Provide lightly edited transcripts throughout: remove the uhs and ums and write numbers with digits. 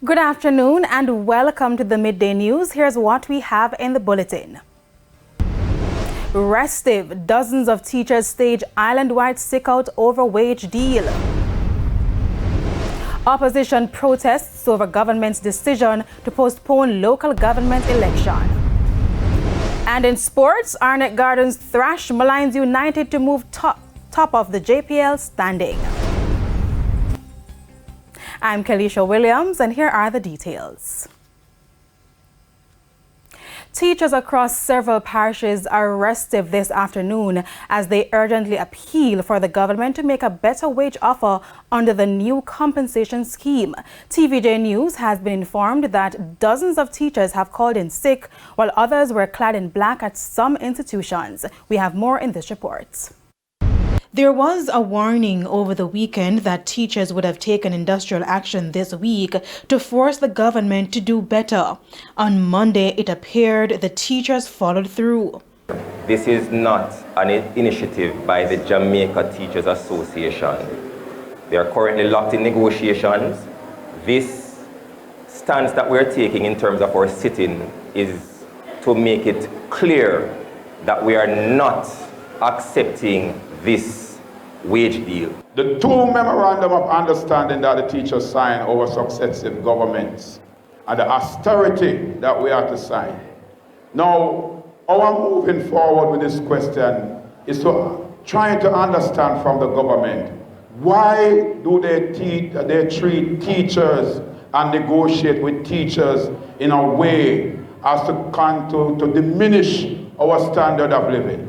Good afternoon and welcome to the Midday News. Here's what we have in the bulletin. Restive, dozens of teachers stage island-wide sick-out over wage deal. Opposition protests over government's decision to postpone local government election. And in sports, Arnett Gardens thrash Malines United to move top of the JPL standing. I'm Kelisha Williams, and here are the details. Teachers across several parishes are restive this afternoon as they urgently appeal for the government to make a better wage offer under the new compensation scheme. TVJ News has been informed that dozens of teachers have called in sick, while others were clad in black at some institutions. We have more in this report. There was a warning over the weekend that teachers would have taken industrial action this week to force the government to do better. On Monday, it appeared the teachers followed through. This is not an initiative by the Jamaica Teachers Association. They are currently locked in negotiations. This stance that we're taking in terms of our sitting is to make it clear that we are not accepting this wage deal. The two memorandum of understanding that the teachers sign over successive governments and the austerity that we have to sign. Now, our moving forward with this question is to trying to understand from the government, why do they treat teachers and negotiate with teachers in a way as to diminish our standard of living?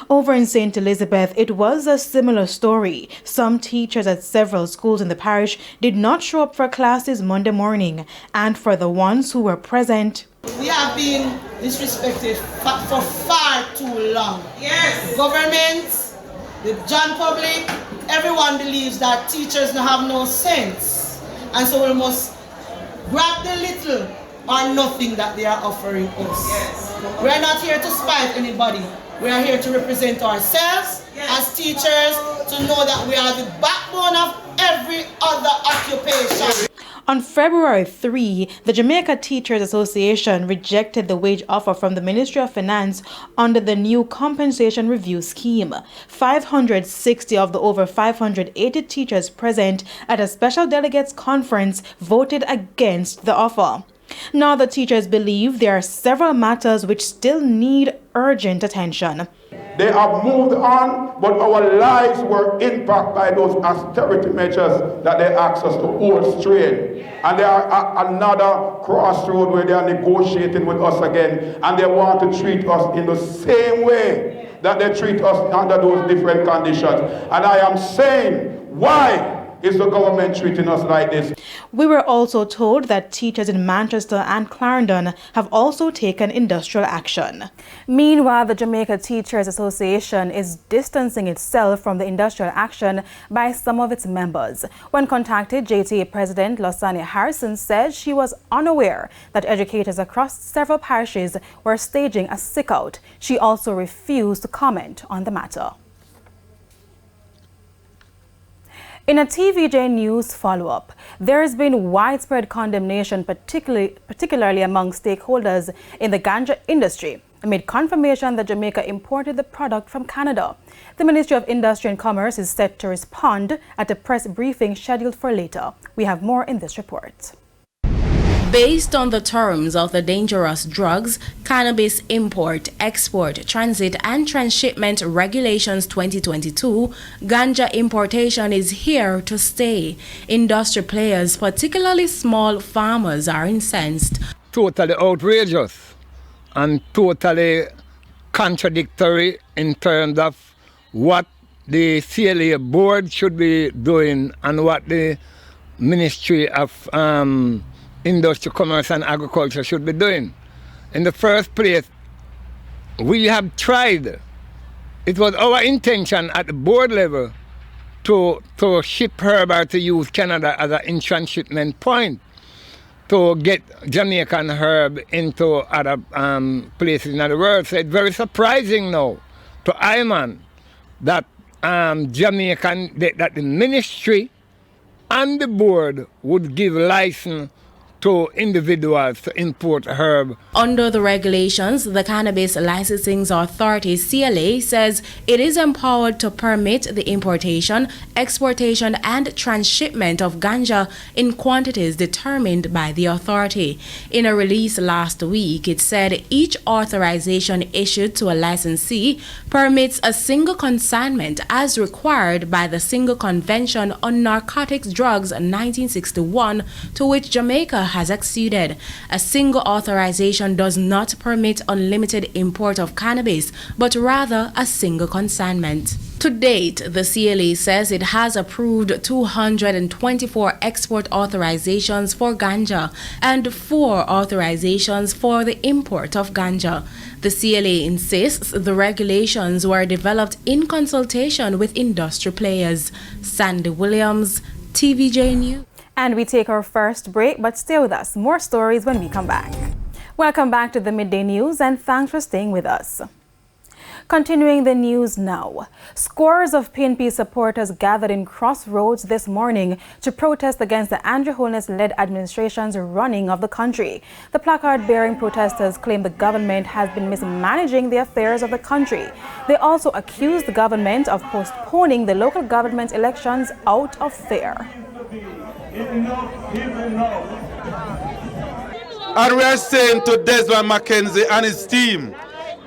Over in St. Elizabeth, it was a similar story. Some teachers at several schools in the parish did not show up for classes Monday morning, and for the ones who were present, we have been disrespected for far too long. Yes. Government, the John public, everyone believes that teachers have no sense, and so we must grab the little or nothing that they are offering us. Yes. We are not here to spite anybody. We are here to represent ourselves as teachers, to know that we are the backbone of every other occupation. On February 3, the Jamaica Teachers Association rejected the wage offer from the Ministry of Finance under the new compensation review scheme. 560 of the over 580 teachers present at a special delegates conference voted against the offer. Now the teachers believe there are several matters which still need urgent attention. They have moved on, but our lives were impacted by those austerity measures that they asked us to hold straight. And they are at another crossroad where they are negotiating with us again, and they want to treat us in the same way that they treat us under those different conditions. And I am saying, why is the government treating us like this? We were also told that teachers in Manchester and Clarendon have also taken industrial action. Meanwhile, the Jamaica Teachers Association is distancing itself from the industrial action by some of its members. When contacted, JTA President Losania Harrison said she was unaware that educators across several parishes were staging a sick-out. She also refused to comment on the matter. In a TVJ News follow-up, there has been widespread condemnation, particularly among stakeholders in the ganja industry, amid confirmation that Jamaica imported the product from Canada. The Ministry of Industry and Commerce is set to respond at a press briefing scheduled for later. We have more in this report. Based on the terms of the Dangerous Drugs, Cannabis Import, Export, Transit and Transshipment Regulations 2022, ganja importation is here to stay. Industry players, particularly small farmers, are incensed. Totally outrageous and totally contradictory in terms of what the CLA board should be doing and what the Ministry of Industry, Commerce and Agriculture should be doing. In the first place, we have tried. It was our intention at the board level to ship herb or to use Canada as an transshipment point to get Jamaican herb into other places in the world. So it's very surprising now to Iman that that the ministry and the board would give license to individuals to import herb. Under the regulations, the Cannabis Licensing Authority, CLA, says it is empowered to permit the importation, exportation, and transshipment of ganja in quantities determined by the authority. In a release last week, it said each authorization issued to a licensee permits a single consignment as required by the Single Convention on Narcotics Drugs 1961, to which Jamaica has acceded. A single authorization does not permit unlimited import of cannabis, but rather a single consignment. To date, the CLA says it has approved 224 export authorizations for ganja and 4 authorizations for the import of ganja. The CLA insists the regulations were developed in consultation with industry players. Sandy Williams, TVJ News. And we take our first break, but stay with us. More stories when we come back. Welcome back to the Midday News, and thanks for staying with us. Continuing the news now. Scores of PNP supporters gathered in Crossroads this morning to protest against the Andrew Holness-led administration's running of the country. The placard-bearing protesters claim the government has been mismanaging the affairs of the country. They also accuse the government of postponing the local government elections out of fear. And we are saying to Desmond McKenzie and his team,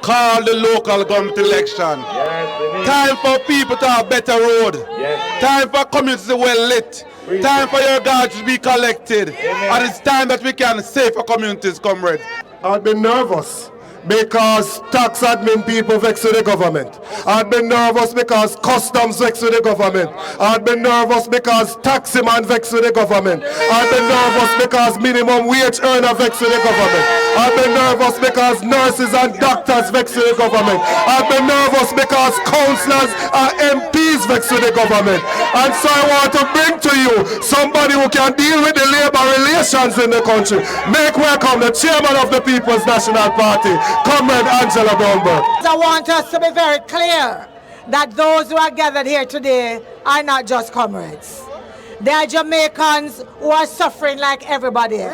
call the local government election. Yes, time for people to have better road. Yes. Time for communities to be well lit. Time for your guards to be collected. Amen. And it's time that we can save our communities, comrades. I've been nervous because tax admin people vex with the government. I've been nervous because customs vex with the government. I've been nervous because taxi man vex with the government. I've been nervous because minimum wage earner vex with the government. I've been nervous because nurses and doctors vex with the government. I've been nervous because councillors and MPs vex with the government. And so I want to bring to you somebody who can deal with the labor relations in the country. Make welcome the chairman of the People's National Party, Comrade Angela Brownberg. I want us to be very clear that those who are gathered here today are not just comrades. They are Jamaicans who are suffering like everybody else.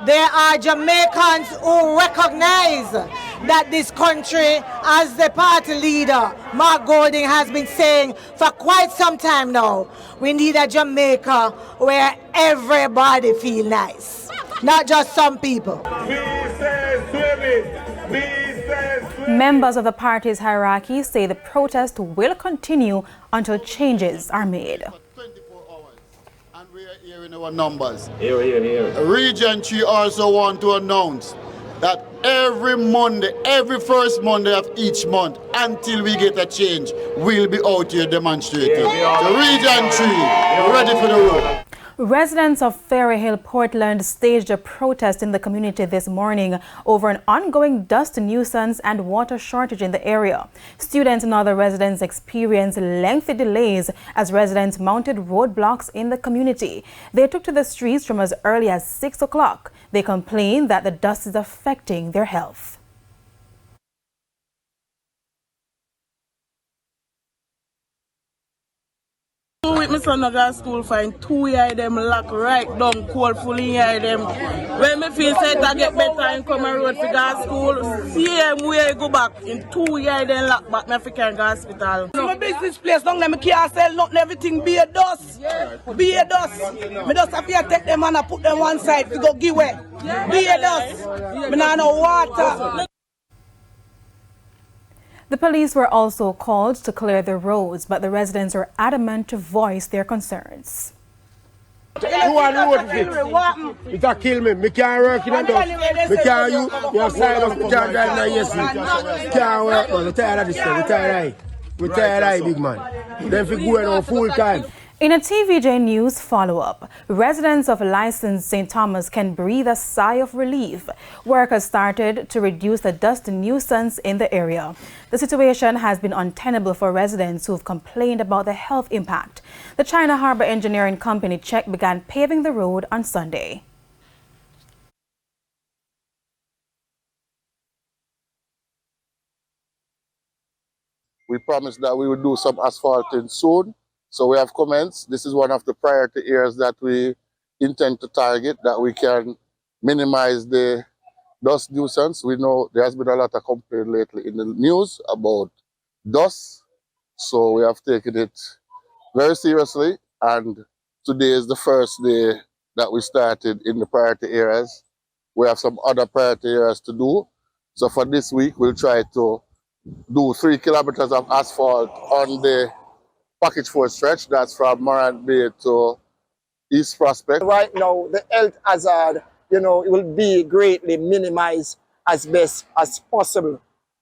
They are Jamaicans who recognize that this country, as the party leader, Mark Golding, has been saying for quite some time now, we need a Jamaica where everybody feels nice, not just some people. Members of the party's hierarchy say the protest will continue until changes are made. 24 hours, and we are hearing our numbers. Here. Region 3 also want to announce that every Monday, every first Monday of each month, until we get a change, we'll be out here demonstrating. So Region 3, ready for the road. Residents of Ferry Hill, Portland staged a protest in the community this morning over an ongoing dust nuisance and water shortage in the area. Students and other residents experienced lengthy delays as residents mounted roadblocks in the community. They took to the streets from as early as 6 o'clock. They complained that the dust is affecting their health. With my son I got school fine, 2 years them lock right down, cold fully year them. When me feel set I get better and come and road for go school, same way go back, in 2 years then lock back me fi can go hospital. My business place down there, me can't sell nothing, everything be a dust. Be a dust. Me just have to take them and I put them one side to go give away. Be a dust. Me nah no water. The police were also called to clear the roads, but the residents are adamant to voice their concerns. You want road fix? It a kill me. Me can't work in a dust. Me can't you side up, me can't drive in a AC. Can't work, man. We tired of this thing. We tired of it. We tired of it, big man. Then we go on full time. In a TVJ News follow-up, residents of licensed St. Thomas can breathe a sigh of relief. Workers started to reduce the dust nuisance in the area. The situation has been untenable for residents who have complained about the health impact. The China Harbor Engineering Company check began paving the road on Sunday. We promised that we would do some asphalting soon. So we have commenced. This is one of the priority areas that we intend to target, that we can minimize the dust nuisance. We know there has been a lot of complaint lately in the news about dust, so we have taken it very seriously, and today is the first day that we started in the priority areas. We have some other priority areas to do. So for this week, we'll try to do 3 kilometers of asphalt on the package 4 stretch. That's from Morant Bay to East Prospect. Right now, the health hazard, it will be greatly minimized as best as possible.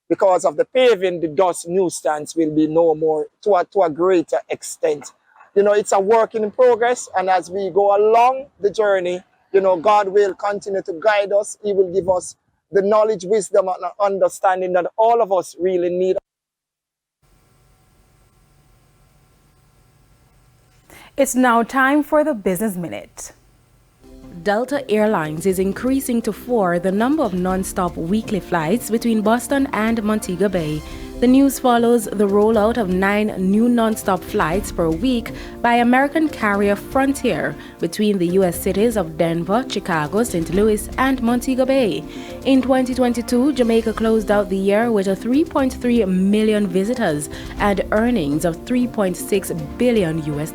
Because of the paving, the dust nuisance will be no more to a greater extent. It's a work in progress, and as we go along the journey, God will continue to guide us. He will give us the knowledge, wisdom, and understanding that all of us really need. It's now time for the Business Minute. Delta Airlines is increasing to 4 the number of non-stop weekly flights between Boston and Montego Bay. The news follows the rollout of 9 new non-stop flights per week by American carrier Frontier between the U.S. cities of Denver, Chicago, St. Louis, and Montego Bay. In 2022, Jamaica closed out the year with 3.3 million visitors and earnings of $3.6 billion US.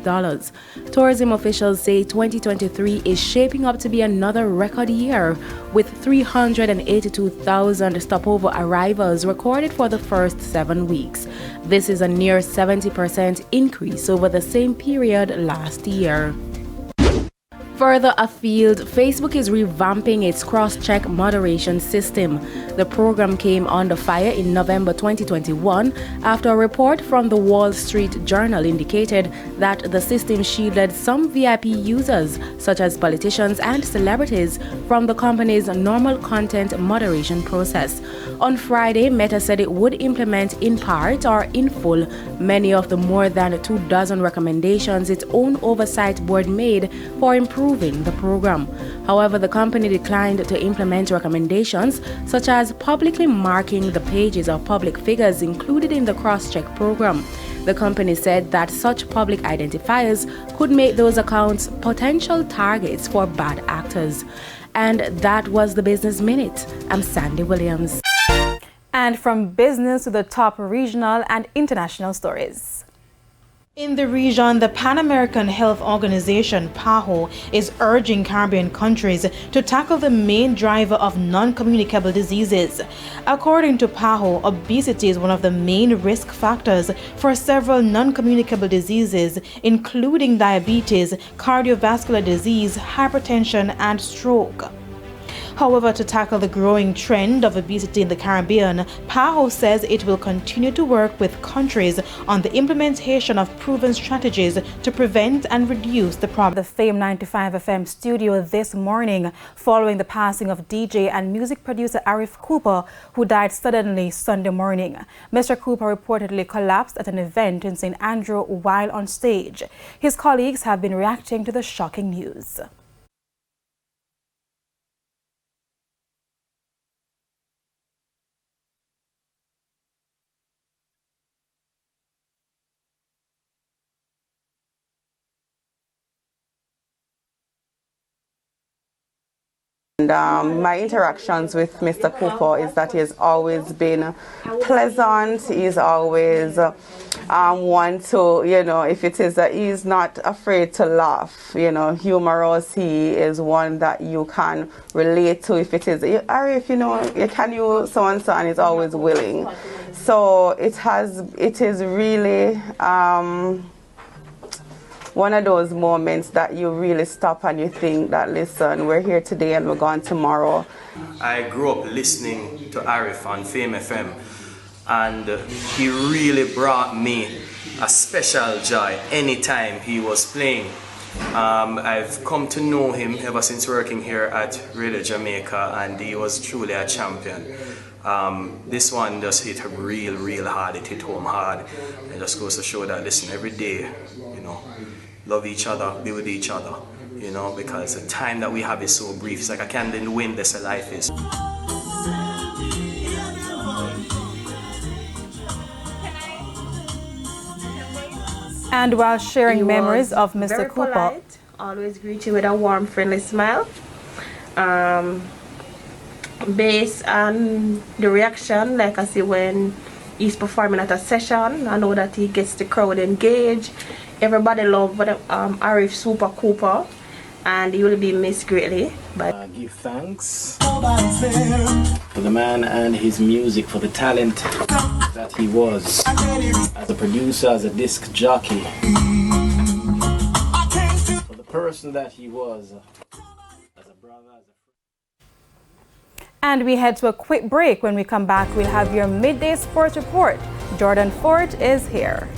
Tourism officials say 2023 is shaping up to be another record year, with 382,000 stopover arrivals recorded for the first 7 weeks. This is a near 70% increase over the same period last year. Further afield, Facebook is revamping its cross-check moderation system. The program came under fire in November 2021 after a report from the Wall Street Journal indicated that the system shielded some VIP users, such as politicians and celebrities, from the company's normal content moderation process. On Friday, Meta said it would implement in part or in full many of the more than 24 recommendations its own oversight board made for improving the program. However, the company declined to implement recommendations such as publicly marking the pages of public figures included in the cross-check program. The company said that such public identifiers could make those accounts potential targets for bad actors. And that was the Business Minute. I'm Sandy Williams. And from business to the top regional and international stories. In the region, the Pan American Health Organization, PAHO, is urging Caribbean countries to tackle the main driver of non-communicable diseases. According to PAHO, obesity is one of the main risk factors for several non-communicable diseases, including diabetes, cardiovascular disease, hypertension, and stroke. However, to tackle the growing trend of obesity in the Caribbean, PAHO says it will continue to work with countries on the implementation of proven strategies to prevent and reduce the problem. The Fame 95 FM studio this morning following the passing of DJ and music producer Arif Cooper, who died suddenly Sunday morning. Mr. Cooper reportedly collapsed at an event in St. Andrew while on stage. His colleagues have been reacting to the shocking news. And my interactions with Mr. Cooper is that he's always been pleasant. He's always one to, if it is that he's not afraid to laugh, humorous. He is one that you can relate to. If it is, Arif, can you so and so, and he's always willing. So it is really one of those moments that you really stop and you think that, listen, we're here today and we're gone tomorrow. I grew up listening to Arif on Fame FM, and he really brought me a special joy anytime he was playing. I've come to know him ever since working here at Radio Jamaica, and he was truly a champion. This one just hit real hard. It hit home hard. It just goes to show that, listen, every day, love each other, be with each other, because the time that we have is so brief. It's like a candle in the wind, that's what life is. And while sharing memories of Mr. Cooper, always greet you with a warm, friendly smile. Based on the reaction, like I see when he's performing at a session, I know that he gets the crowd engaged. Everybody love Arif Cooper, and he will be missed greatly. But give thanks for the man and his music, for the talent that he was as a producer, as a disc jockey, for the person that he was as a brother, as a friend. And we head to a quick break. When we come back, we'll have your midday sports report. Jordan Fort is here.